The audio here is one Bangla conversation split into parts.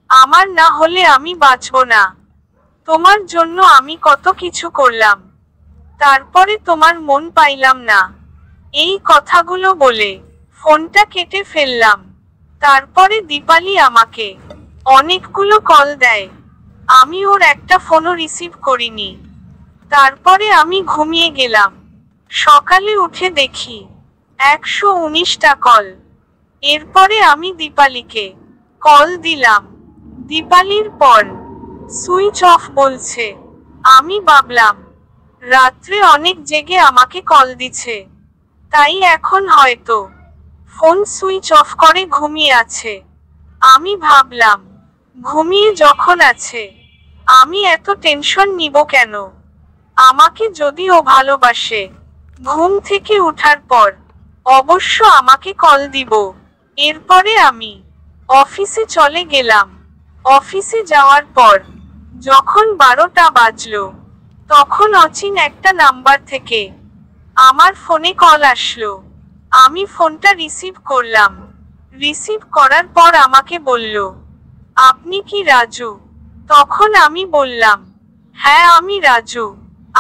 আমার না হলে আমি বাঁচব না। তোমার জন্য আমি কত কিছু করলাম, তারপরে তোমার মন পাইলাম না। এই কথাগুলো বলে ফোনটা কেটে ফেললাম। তারপরে দীপালি আমাকে অনেকগুলো কল দেয়, আমি ওর একটা ফোনও রিসিভ করিনি। তারপরে আমি ঘুমিয়ে গেলাম। সকালে উঠে দেখি 119টা কল। এরপরে আমি দীপালিকে কল দিলাম। দীপালির পর সুইচ অফ বলছে। আমি ভাবলাম রাত্রে অনেক জেগে আমাকে কল দিছে, তাই এখন হয়তো ফোন সুইচ অফ করে ঘুমিয়ে আছে। আমি ভাবলাম ঘুমিয়ে যখন আছে আমি এত টেনশন নিব কেন? আমাকে যদি ও ভালোবাসে, ঘুম থেকে ওঠার পর অবশ্য আমাকে কল দিব। এরপরে আমি অফিসে চলে গেলাম। অফিসে যাওয়ার পর যখন 12টা বাজলো, তখন অচিন একটা নাম্বার থেকে আমার ফোনে কল আসলো। আমি ফোনটা রিসিভ করলাম। রিসিভ করার পর আমাকে বলল, আপনি কি রাজু? তখন আমি বললাম, হ্যাঁ আমি রাজু।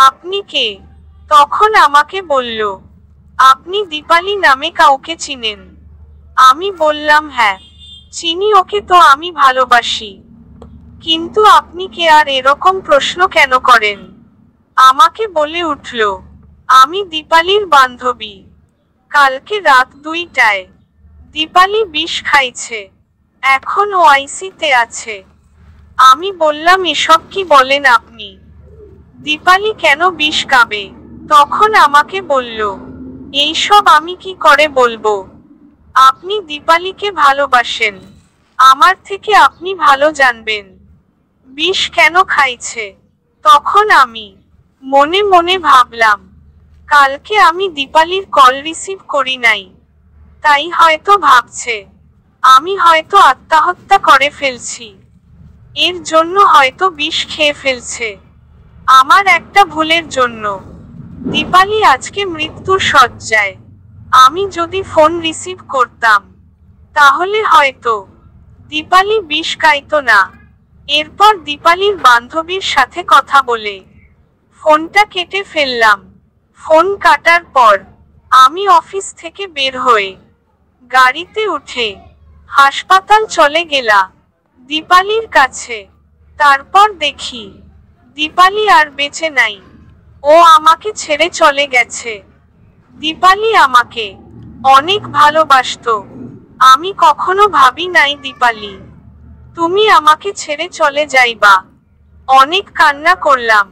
আপনি কে? তখন আমাকে বলল, আপনি দীপালি নামে কাউকে চিনেন? আমি বললাম, হ্যাঁ চিনি, ওকে তো আমি ভালোবাসি। কিন্তু আপনি কে আর এরকম প্রশ্ন কেন করেন? আমাকে বলে উঠল, আমি দীপালির বান্ধবী। কালকে রাত 2টায় দীপালি বিষ খাইছে, এখন ও আইসিতে আছে। আমি বললাম, এসব কি বলেন আপনি? দীপালি কেন বিষ খাবে? তখন আমাকে বলল, এইসব আমি কি করে বলবো? আপনি দীপালিকে ভালোবাসেন, আমার থেকে আপনি ভালো জানবেন বিষ কেন খাইছে। তখন আমি মনে মনে ভাবলাম, কালকে আমি দীপালির কল রিসিভ করি নাই, তাই হয়তো ভাবছে আমি হয়তো আত্মহত্যা করে ফেলছি, এর জন্য হয়তো বিষ খেয়ে ফেলছে। আমার একটা ভুলের জন্য দীপালি আজকে মৃত্যুর শয্যায়। আমি যদি ফোন রিসিভ করতাম, তাহলে হয়তো দীপালি বিষ খাইতো না। এরপর দীপালির বান্ধবীর সাথে কথা বলে ফোনটা কেটে ফেললাম। ফোন কাটার পর আমি অফিস থেকে বের হয়ে গাড়িতে উঠে হাসপাতাল চলে গেলাম দীপালির কাছে। তারপর দেখি দীপালি আর বেঁচে নাই, ও আমাকে ছেড়ে চলে গেছে। দীপালি আমাকে অনেক ভালোবাসতো। আমি কখনো ভাবি নাই দীপালি তুমি আমাকে ছেড়ে চলে যাইবা। অনেক কান্না করলাম,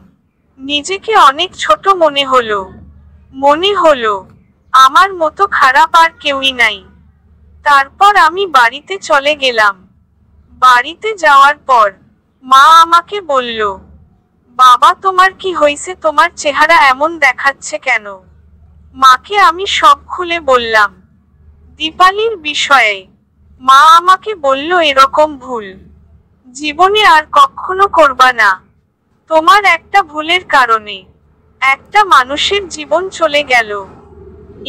নিজেকে অনেক ছোট মনে হলো আমার মতো খারাপ আর কেউই নাই। তারপর আমি বাড়িতে চলে গেলাম। বাড়িতে যাওয়ার পর মা আমাকে বলল, বাবা তোমার কি হয়েছে? তোমার চেহারা এমন দেখাচ্ছে কেন? মাকে আমি সব খুলে বললাম দীপালির বিষয়ে। মা আমাকে বলল, এরকম ভুল জীবনে আর কখনো করবা না। তোমার একটা ভুলের কারণে একটা মানুষের জীবন চলে গেল।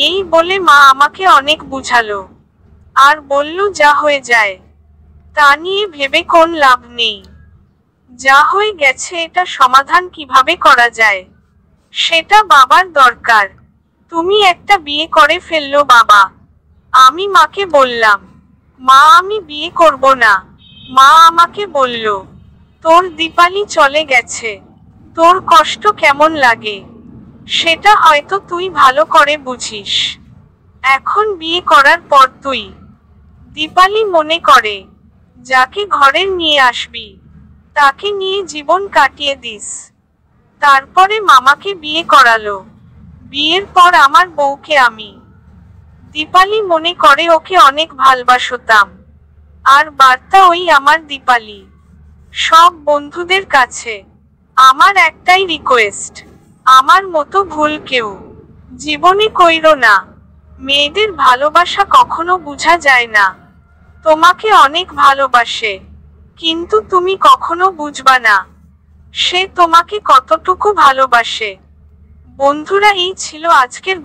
এই বলে মা আমাকে অনেক বুঝালো আর বলল, যা হয়ে যায় তা নিয়ে ভেবে কোন লাভ নেই। যা হয়ে গেছে এটা সমাধান কিভাবে করা যায় সেটা বাবার দরকার। তুমি একটা বিয়ে করে ফেললো বাবা। আমি মাকে বললাম, মা আমি বিয়ে করব না। মা আমাকে বলল, তোর দীপালি চলে গেছে, তোর কষ্ট কেমন লাগে সেটা হয়তো তুই ভালো করে বুঝিস। এখন বিয়ে করার পর তুই দীপালি মনে করে যাকে ঘরে নিয়ে আসবি তাকে নিয়ে জীবন কাটিয়ে দিস। তারপরে মামাকে বিয়ে করালো। বিয়ের পর আমার বউকে আমি দীপালি মনে করে ওকে অনেক ভালোবাসতাম। আর বার্তা ওই আমার দীপালি। সব বন্ধুদের কাছে আমার একটাই রিকোয়েস্ট, আমার মতো ভুল কেউ জীবনে কইরো না। মেয়েদের ভালোবাসা কখনো বোঝা যায় না। তোমাকে অনেক ভালোবাসে, কিন্তু তুমি কখনো বুঝবা না সে তোমাকে কতটুকু ভালোবাসে। বন্ধুরা, এই ছিল আজকের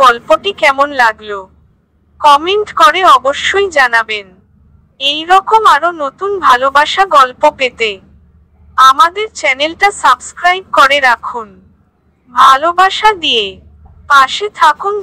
গল্পটি কেমন লাগলো কমেন্ট করে অবশ্যই জানাবেন। এই রকম আরো নতুন ভালোবাসা গল্প পেতে আমাদের চ্যানেলটা সাবস্ক্রাইব করে রাখুন। ভালোবাসা দিয়ে পাশে থাকুন।